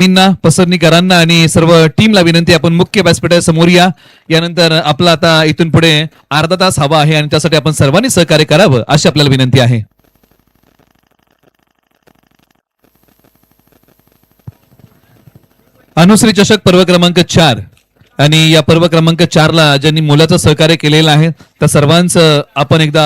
मीना पसरनीकरांना आणि सर्व टीमला विनंती, आपण मुख्य व्यासपीठा समोर या. यानंतर आपला आता इथून पुढे अर्धा तास हवा आहे आणि त्यासाठी आपण सर्वांनी सहकार्य करावं अशी आपल्याला विनंती आहे. अनुश्री चषक पर्व क्रमांक 4 आणि या पर्व क्रमांक 4 ला ज्यांनी मोलाचं सहकार्य केलेलं आहे त्या सर्वांचं आपण एकदा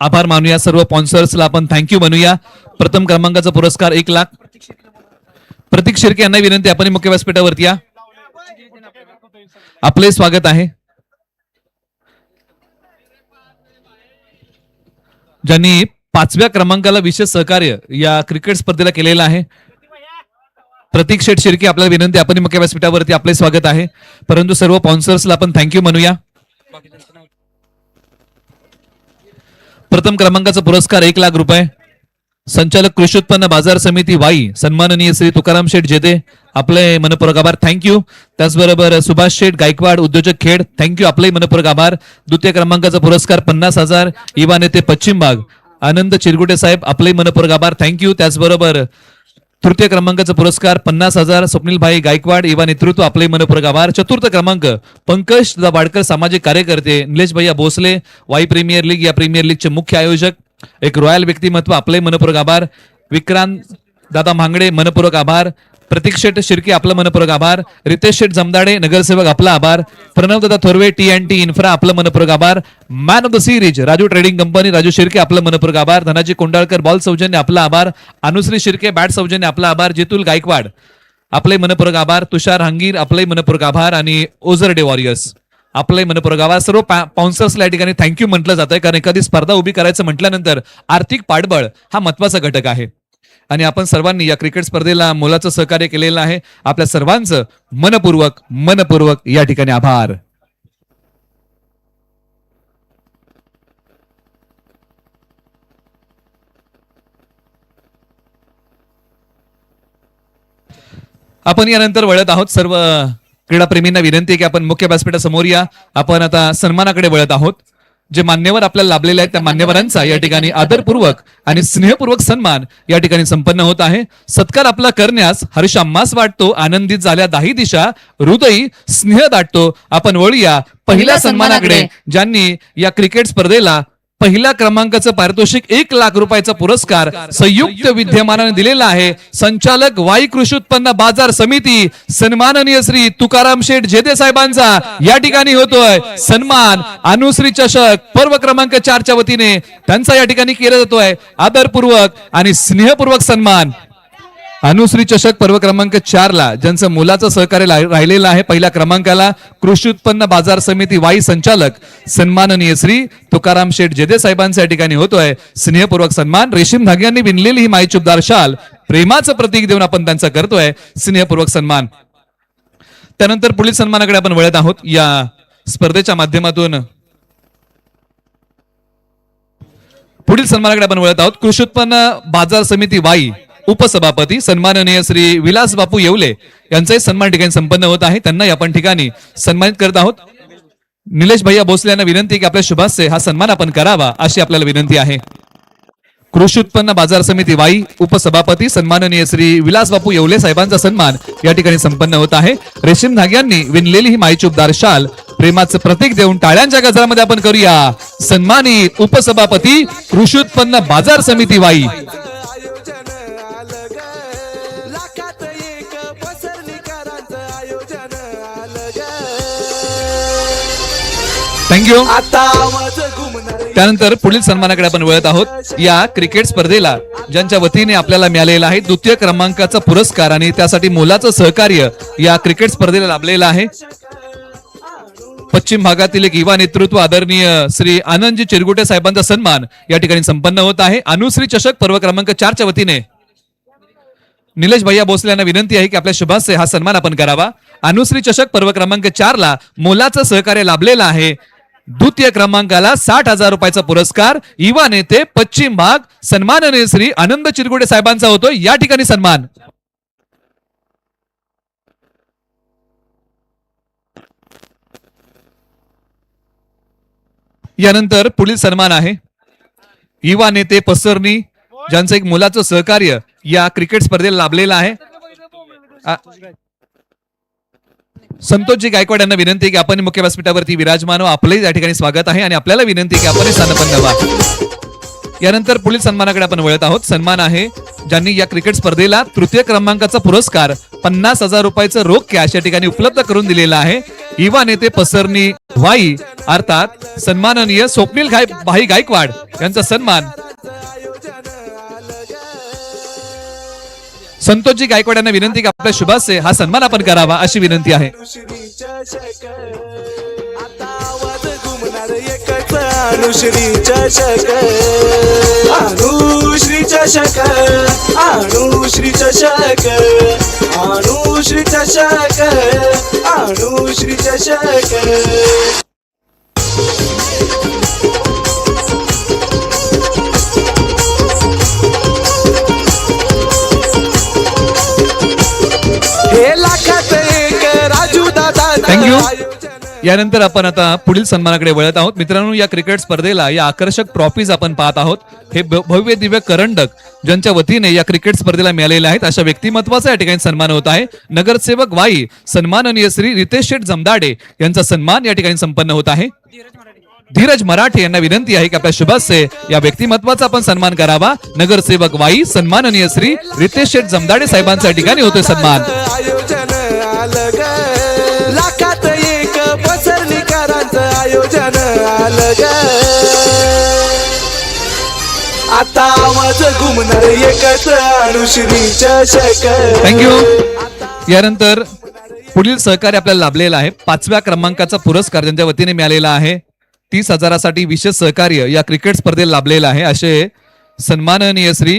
आभार मानूया. सर्व स्पॉन्सर्सला आपण थँक्यू म्हणूया. प्रथम क्रमांकाचा पुरस्कार 1 लाख. प्रतीक शिर्के यांना विनंती, आपण मुख्य व्यासपीठावरती या. आपले स्वागत आहे. ज्यांनी 5व्या क्रमांकाला विशेष सहकार्य या क्रिकेट स्पर्धेला केलेलं आहे, प्रतीक शेठ शिर्के, आपल्याला विनंती, आपण मुख्य व्यासपीठावरती आपले स्वागत आहे. परंतु सर्व स्पॉन्सर्सला आपण थँक्यू म्हणूया. प्रथम क्रमांकाचा पुरस्कार 1 लाख रुपये. संचालक कृषी उत्पन्न बाजार समिती वाई सन्माननीय श्री तुकाराम शेठ जेदे, आपले मनपूर्वक आभार, थँक्यू. त्याचबरोबर सुभाष शेठ गायकवाड उद्योजक खेड, थँक्यू, आपले मनपूर्वक आभार. द्वितीय क्रमांकाचा पुरस्कार 50,000 युवा नेते पश्चिम भाग आनंद चिरगुटे साहेब, आपले मनपूर्वक आभार, थँक्यू. त्याचबरोबर तृतीय क्रमांकाचा पुरस्कार 50,000 स्वप्नील भाई गायकवाड युवा नेतृत्व, आपले मनपूर्वक आभार. चतुर्थ क्रमांक पंकज बाडकर सामाजिक कार्यकर्ते निलेश भैया भोसले, वाई प्रीमियर लीग या प्रीमियर लीगचे मुख्य आयोजक, एक रॉयल व्यक्तिमत्व, आपले मनपूर्वक आभार. विक्रांत दादा मांगडे, मनपूर्वक आभार. प्रतीक शेठ शिर्के, आपलं मनपूर्वक आभार. रितेश शेठ जमदाडे नगरसेवक, आपला आभार. प्रणव दादा थोरवे TNT इन्फ्रा, आपलं मनपूर्वक आभार. Man of the series Raju trading company Raju Shirke, आपलं मनपूर्वक आभार. धनाजी कोंडाळकर बॉल सौजन्य, आपला आभार. अनुश्री शिर्के बॅट सौजन्य, आपला आभार. जितुल गायकवाड, आपले मनपूर्वक आभार. तुषार हंगीर, आपले मनपूर्वक आभार. आणि ओझरडे वॉरियर्स, आपले मनपूर्वक आभार. सर्व स्पॉन्सर्सला या ठिकाणी थँक्यू म्हटलं जातंय, कारण एखादी स्पर्धा उभी करायचं म्हटल्यानंतर आर्थिक पाठबळ हा महत्वाचा घटक आहे आणि आपण सर्वांनी या क्रिकेट स्पर्धेला मोलाचं सहकार्य केलेलं आहे. आपल्या सर्वांचं मनपूर्वक या ठिकाणी आभार. आपण यानंतर वळत आहोत. सर्व क्रीडाप्रेमींना विनंती आहे की आपण मुख्य व्यासपीठासमोर या. आपण आता सन्मानाकडे वळत आहोत. जे मान्यवर आपल्याला लाभलेले आहेत त्या मान्यवरांचा या ठिकाणी आदरपूर्वक आणि स्नेहपूर्वक सन्मान या ठिकाणी संपन्न होत आहे. सत्कार आपला करण्यास हर्ष आम्हास वाटतो, आनंदित झाल्या दाही दिशा, हृदयी स्नेह दाटतो. आपण वळूया पहिल्या सन्मानाकडे, ज्यांनी या क्रिकेट स्पर्धेला पहिल्या क्रमांकाचं पारितोषिक 1 लाख रुपयाचा पुरस्कार संयुक्त विद्यमानाने दिलेला आहे. संचालक वाई कृषी उत्पन्न बाजार समिती सन्माननीय श्री तुकाराम शेठ जेदे साहेबांचा या ठिकाणी होतोय सन्मान. अनुश्री चषक पर्व क्रमांक 4 च्या वतीने त्यांचा या ठिकाणी केला जातोय आदरपूर्वक आणि स्नेहपूर्वक सन्मान. अनुश्री चषक पर्व क्रमांक 4 ला ज्यांचं मुलाचं सहकार्य राहिलेलं आहे, पहिल्या क्रमांकाला कृषी उत्पन्न बाजार समिती वाई संचालक सन्माननीय श्री तुकाराम शेठ जेदे साहेबांच्या ठिकाणी होतोय स्नेहपूर्वक सन्मान. रेशीम धाग्यांनी विणलेली ही माईचुबदार शाल प्रेमाचं प्रतीक देऊन आपण त्यांचा करतोय स्नेहपूर्वक सन्मान. त्यानंतर पुढील सन्मानाकडे आपण वळत आहोत. या स्पर्धेच्या माध्यमातून पुढील सन्मानाकडे आपण वळत आहोत. कृषी उत्पन्न बाजार समिती वाई उपसभापती सन्माननीय श्री विलास बापू येवले यांचाही सन्मान ठिकाणी संपन्न होत आहे. त्यांना आपण ठिकाणी सन्मानित करत आहोत. निलेश भैया भोसले यांना विनंती की आपल्या शुभास्ये हा सन्मान आपण करावा अशी आपल्याला विनंती आहे. कृषी उत्पन्न बाजार समिती वाई उपसभापती सन्माननीय श्री विलास बापू येवले साहेबांचा सन्मान या ठिकाणी संपन्न होत आहे. रेशीम धाग्यांनी विणलेली ही माईचुबदार शाल प्रेमाचं प्रतीक देऊन टाळ्यांच्या गजरामध्ये आपण करूया सन्मानित उपसभापती कृषी उत्पन्न बाजार समिती वाई. थँक्यू. त्यानंतर पुढील सन्मानाकडे आपण वळत आहोत. या क्रिकेट स्पर्धेला ज्यांच्या वतीने आपल्याला मिळालेला आहे द्वितीय क्रमांकाचा पुरस्कार आणि त्यासाठी मोलाचं सहकार्य या क्रिकेट स्पर्धेला लाभलेलं आहे. पश्चिम भागातील एक युवा नेतृत्व आदरणीय श्री आनंदजी चिरगुटे साहेबांचा सन्मान या ठिकाणी संपन्न होत आहे. अनुश्री चषक पर्व क्रमांक 4 च्या वतीने निलेश भैया भोसले यांना विनंती आहे की आपल्या शुभास्ये हा सन्मान आपण करावा. अनुश्री चषक पर्व क्रमांक 4 ला मोलाचं सहकार्य लाभलेलं आहे. द्वितीय क्रमांकाला 60,000 रुपयाचा पुरस्कार युवा नेते पश्चिम भाग सन्माननीय श्री आनंद चिरगुडे साहेबांचा होतो या ठिकाणी सन्मान. यानंतर पुढील सन्मान आहे युवा नेते पसरणी ज्यांचं एक मुलाचं सहकार्य या क्रिकेट स्पर्धेला लाभलेलं आहे. संतोषजी गायकवाड यांना विनंती आहे की आपण मुख्य व्यासपीठावरती विराजमान व्हा. आपले या ठिकाणी स्वागत आहे आणि आपल्याला विनंती आहे की आपण स्थानपन्न व्हा. यानंतर पुढील सन्मानाकडे आपण वळत आहोत. सन्मान आहे ज्यांनी या क्रिकेट स्पर्धेला तृतीय क्रमांकाचा पुरस्कार 50,000 रुपयाचं रोख कॅश या ठिकाणी उपलब्ध करून दिलेला आहे. युवा नेते पसरणी वाई अर्थात सन्माननीय स्वप्नील भाई गायकवाड यांचा सन्मान संतोषजी गायकवाड यांना विनंती की आपल्या शुभासे हा सन्मान आपण करावा अशी विनंती आहे. अनुश्री चषक अनुश्री चषक अनुश्री चषक अनुश्री चषक अनुश्री चषक. हे लाखात एक राजू दादा. थँक्यू. यानंतर आपण आता पुढील सन्मानाकडे वळत आहोत. मित्रांनो, या क्रिकेट स्पर्धेला या आकर्षक ट्रॉफीज आपण पाहत आहोत. हे भव्य दिव्य करंडक ज्यांच्या वतीने या क्रिकेट स्पर्धेला मिळालेले आहेत अशा व्यक्तिमत्वाचा या ठिकाणी सन्मान होत आहे. नगरसेवक वाई सन्माननीय श्री रितेश शेठ जमदाडे यांचा सन्मान या ठिकाणी संपन्न होत आहे. धीरज मराठे यांना विनंती आहे की आपल्या शुभासे या व्यक्तिमत्वाचा आपण सन्मान करावा. नगरसेवक वाई सन्माननीय श्री रितेश शेठ जमदाडे साहेबांचा या ठिकाणी होतोय सन्मान. आयोजन आलं ग लाखात एक पसरणीकरांचं आयोजन आलं ग. आता आवाज घुमणार एकच अनुश्री चषक. थँक्यू. यानंतर पुढील सहकार्य आपल्याला लाभलेलं आहे. 5व्या क्रमांकाचा पुरस्कार ज्यांच्या वतीने मिळालेला आहे. 30,000साठी विशेष सहकार्य या क्रिकेट स्पर्धेला लाभलेलं आहे असे सन्माननीय श्री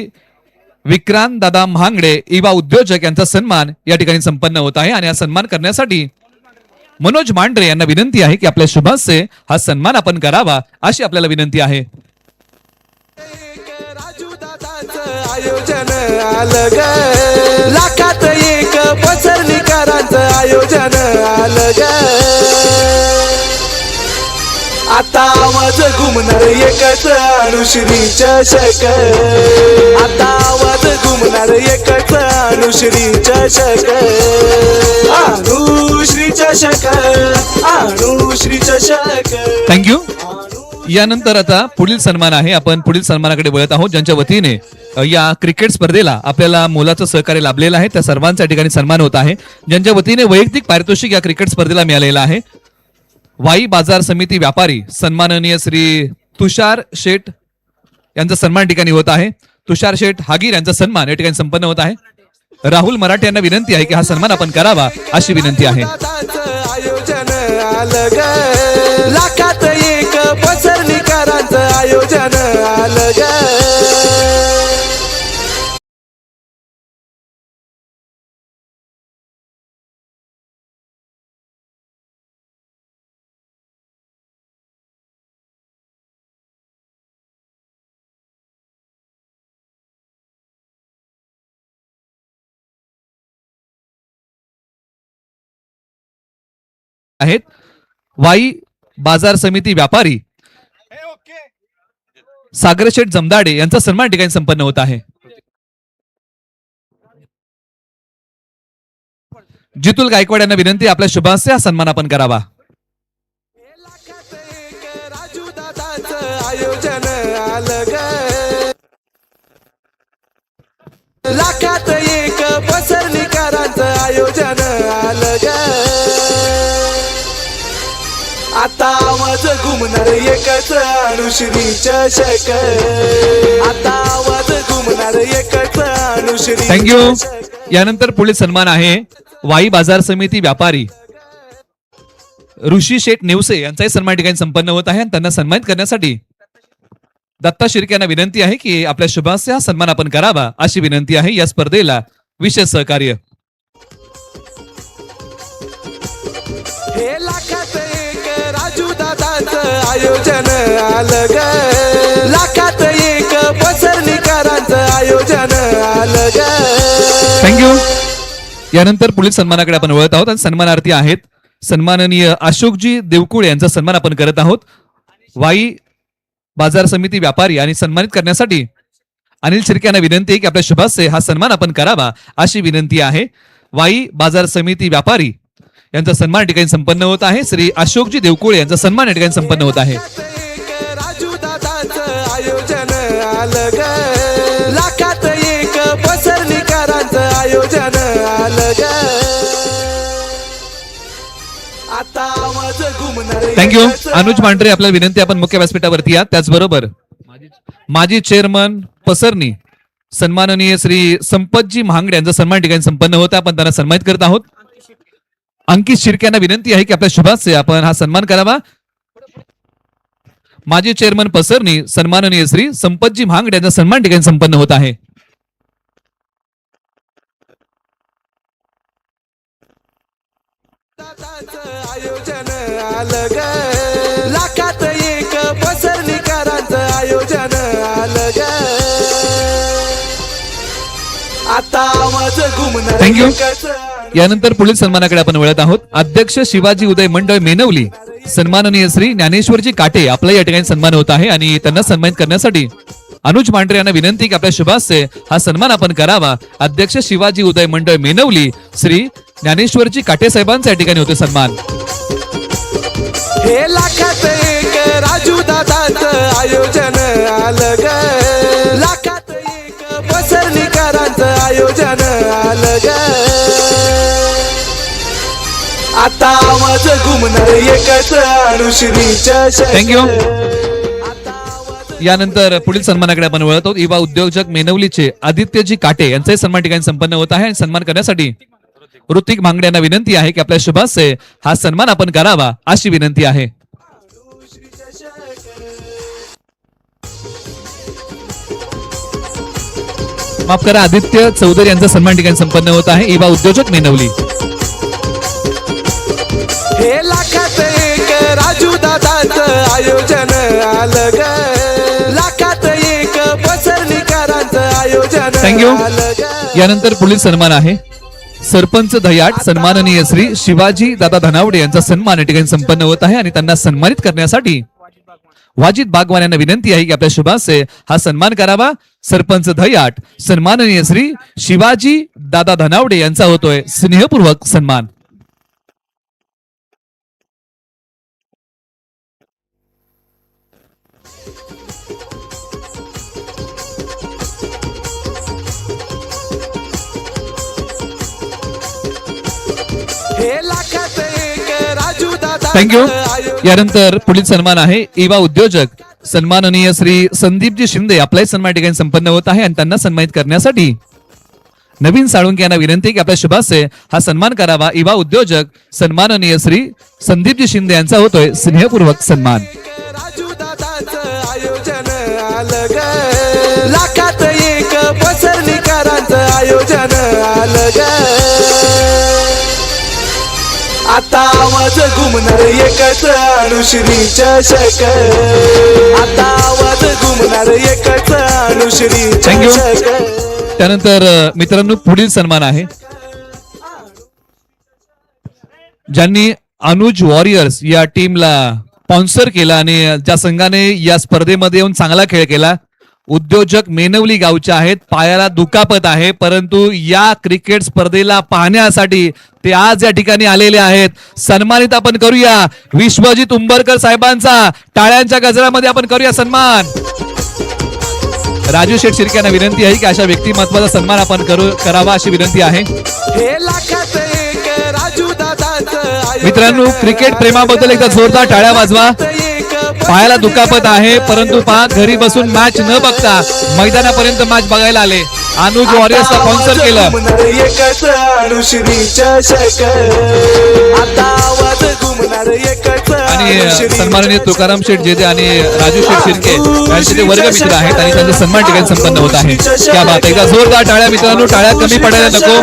विक्रांत दादा म्हांगडे युवा उद्योजक यांचा सन्मान या ठिकाणी संपन्न होत आहे. आणि हा सन्मान करण्यासाठी मनोज मांढरे यांना विनंती आहे की आपल्या शुभासे हा सन्मान आपण करावा अशी आपल्याला विनंती आहे. राजू दादाचं आयोजन आलं ग लाखात एक पसरणीकरांचं आयोजन आलं ग. आता आवाज घुमणार एकच अनुश्री चषक. आता आवाज घुमणार एकच अनुश्री चषक अनुश्री चषक अनुश्री चषक. थँक्यू. यानंतर आता पुढील सन्मान आहे. आपण पुढील सन्मानाकडे वळत आहोत. ज्यांच्या वतीने या क्रिकेट स्पर्धेला आपल्याला मोलाचं सहकार्य लाभलेलं आहे त्या सर्वांच्या ठिकाणी सन्मान होत आहे. ज्यांच्या वतीने वैयक्तिक पारितोषिक या क्रिकेट स्पर्धेला मिळालेलं आहे. वाई बाजार समिती व्यापारी सन्माननीय श्री तुषार शेठ यांचा सन्मान ठिकाणी होत आहे. तुषार शेठ हागीर यांचा सन्मान या ठिकाणी संपन्न होत आहे. राहुल मराठे यांना विनंती आहे की हा सन्मान आपण करावा अशी विनंती आहे. आयोजन आलं ग लाखात एक पसरणीकरांचं आयोजन आलं ग. आहेत वाई बाजार समिती व्यापारी सागरशेठ जमदाडे यांचा सन्मान ठिकाणी संपन्न होत आहे. जितुल गायकवाड यांना विनंती आपल्या शुभासे हा सन्मान आपण करावा. राजू दादाचं आयोजन आलं ग लाखात एक पसरणीकरांचं आयोजन आलं ग. आता आवाज घुमणार एकच अनुश्री चषक. आता आवाज घुमणार एकच अनुश्री. थँक्यू. यानंतर पुढील सन्मान आहे वाई बाजार समिती व्यापारी ऋषी शेठ नेवसे यांचाही सन्मान ठिकाणी संपन्न होत आहे. आणि त्यांना सन्मानित करण्यासाठी दत्ता शिर्के यांना विनंती आहे की आपल्या शुभासे हा सन्मान आपण करावा अशी विनंती आहे. या स्पर्धेला विशेष सहकार्य हे लाखात एक राजू दादाचं आयोजन आलं ग लाखात एक पसरणीकरांचं आयोजन आलं ग. थँक्यू. यानंतर पुढील सन्मानाकडे आपण वळत आहोत. आणि सन्मानार्थी आहेत सन्माननीय अशोकजी देवकुळे यांचा सन्मान आपण करत आहोत. वाई बाजार समिती व्यापारी आणि सन्मानित करण्यासाठी अनिल शिर्के यांना विनंती आहे की आपल्या शुभासे हा सन्मान आपण करावा अशी विनंती आहे. वाई बाजार समिती व्यापारी यांचा सन्मान या ठिकाणी संपन्न होत आहे. श्री अशोकजी देवकुळे यांचा सन्मान या ठिकाणी संपन्न होत आहे. राजू दादाचं आयोजन आलं ग, लाखात एक पसरणीकरांचं आयोजन आलं ग. आता आवाज घुमणार. थँक्यू. अनुज मांढरे आपल्याला विनंती, आपण मुख्य व्यासपीठावरती या. त्याचबरोबर माजी चेअरमन पसरणी सन्माननीय श्री संपतजी महांगडे यांचा सन्मान ठिकाणी संपन्न होता. आपण त्यांना सन्मानित करत आहोत. अंकित शिर्के यांना विनंती आहे की आपल्या शुभाचे आपण हा सन्मान करावा. माजी चेअरमन पसरणी सन्माननीय श्री संपतजी महांगडे यांचा सन्मान ठिकाणी संपन्न होत आहे. आयोजन आलं ग, लाखात एक पसरणीकरांचं आयोजन आलं ग. आता आवाज घुमणार. थँक्यू. यानंतर पुढील सन्मानाकडे आपण वळत आहोत. अध्यक्ष शिवाजी उदय मंडळ मेनवली सन्माननीय श्री ज्ञानेश्वरजी काटे आपला या ठिकाणी सन्मान होत आहे आणि त्यांना सन्मानित करण्यासाठी अनुज मांढरे यांना विनंती की आपल्या शुभासे हा सन्मान आपण करावा. अध्यक्ष शिवाजी उदय मंडळ मेनवली श्री ज्ञानेश्वरजी काटे साहेबांचा या ठिकाणी होते सन्मान. हे लाखात एक राजू दादाचं आयोजन आलं ग, लाखात एक पसरणीकरांचं आयोजन आलं ग. आता आवाज घुमणार एकच अनुश्रीच्या. थँक्यू. यानंतर पुढील सन्मानाकडे आपण वळत आहोत. युवा उद्योजक मेनवलीचे आदित्यजी काटे यांचाही सन्मान ठिकाणी संपन्न होत आहे आणि सन्मान करण्यासाठी ऋतिक भांगडे यांना विनंती आहे की आपल्या शुभासे हा सन्मान आपण करावा अशी विनंती आहे. माफ करा, आदित्य चौधरी यांचा सन्मान ठिकाणी संपन्न होत आहे. युवा उद्योजक मेनवली. हे लाखात एक राजू दादाचं आयोजन आलं ग, लाखात एक पसरणीकरांचं आयोजन थँक्यू. आलं ग. यानंतर पुढील सन्मान आहे सरपंच दह्याट सन्माननीय श्री शिवाजी दादा धनावडे यांचा सन्मान या ठिकाणी संपन्न होत आहे आणि त्यांना सन्मानित करण्यासाठी वाजिद बागवान यांना विनंती आहे की आपल्या शुभासे हा सन्मान करावा. सरपंच दह्याट सन्माननीय श्री शिवाजी दादा धनावडे यांचा होतोय स्नेहपूर्वक सन्मान. हे लाखात एक राजू दादा. थँक्यू. यानंतर पुढील सन्मान आहे युवा उद्योजक सन्माननीय श्री संदीपजी शिंदे आपलाही सन्मान ठिकाणी संपन्न होत आहे आणि त्यांना सन्मानित करण्यासाठी नवीन साळुंके यांना विनंती की आपल्या शुभासे हा सन्मान करावा. युवा उद्योजक सन्माननीय श्री संदीपजी शिंदे यांचा होतोय स्नेहपूर्वक सन्मान. राजू दादाचं आयोजन आलं ग, लाखात एक पसरणीकरांचं आयोजन आलं ग. आता आवाज घुमणार एकच अनुश्रीच्या शक, आता आवाज घुमणार एकच अनुश्रीच्या थँक्यू. शक. त्यानंतर मित्रांनो पुढील सन्मान आहे ज्यांनी अनुज वॉरियर्स या टीमला स्पॉन्सर केला आणि ज्या संघाने या स्पर्धेमध्ये येऊन चांगला खेळ केला. उद्योजक मेनवली गावचे आहेत. पायाला दुखापत आहे परंतु या क्रिकेट स्पर्धेला पाहण्यासाठी ते आज या ठिकाणी आलेले आहेत. सन्मानित आपण करूया विश्वजित उंबरकर साहेबांचा. टाळ्यांच्या गजरामध्ये आपण करूया सन्मान. राजू शेठ शिर्के यांना विनंती आहे की अशा व्यक्तिमत्वाचा सन्मान आपण करावा अशी विनंती आहे. हे लाखात एक राजू दादाचं मित्रांनो क्रिकेट प्रेमाबद्दल एकदा जोरदार टाळ्या वाजवा. पायाला दुखापत आहे परंतु पहा घरी बसून मॅच न बघता मैदानापर्यंत मॅच बघायला आले. अनुज वॉरियर्सला स्पॉन्सर केलं. एकच अनुश्रीच्या शक, आता आवाज घुमणार एकच आणि सन्माननीय तुकाराम शेठ जेजे आणि राजू शेठ शिर्के यांचे ते वर्ग मित्र आहेत आणि त्यांचा सन्मान ठिकाणी संपन्न होत आहे. क्या बात आहे. एकदा जोरदार टाळ्या मित्रांनो. टाळ्या कमी पडायला नको.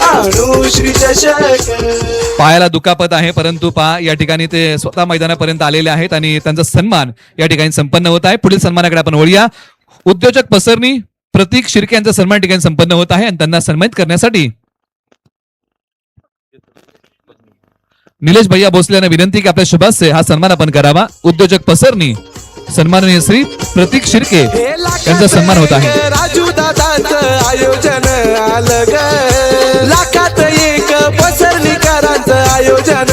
अनुश्रीच्या शक. पायाला दुखापत आहे परंतु पहा या ठिकाणी ते स्वतः मैदानापर्यंत आलेले आहेत आणि त्यांचा सन्मान या ठिकाणी संपन्न होत आहे. पुढील सन्मानाकडे आपण वळूया. उद्योजक पसरणी प्रतीक शिर्के यांचा सन्मान ठिकाणी संपन्न होत आहे आणि त्यांना सन्मानित करण्यासाठी निलेश भैया भोसले यांना विनंती की आपल्या शुभासे हा सन्मान आपण करावा. उद्योजक पसरणी सन्माननीय श्री प्रतीक शिर्के यांचा सन्मान होत आहे. राजू दादा दादाचं आयोजन आलं ग लाखात एक पसरणीकरांचं आयोजन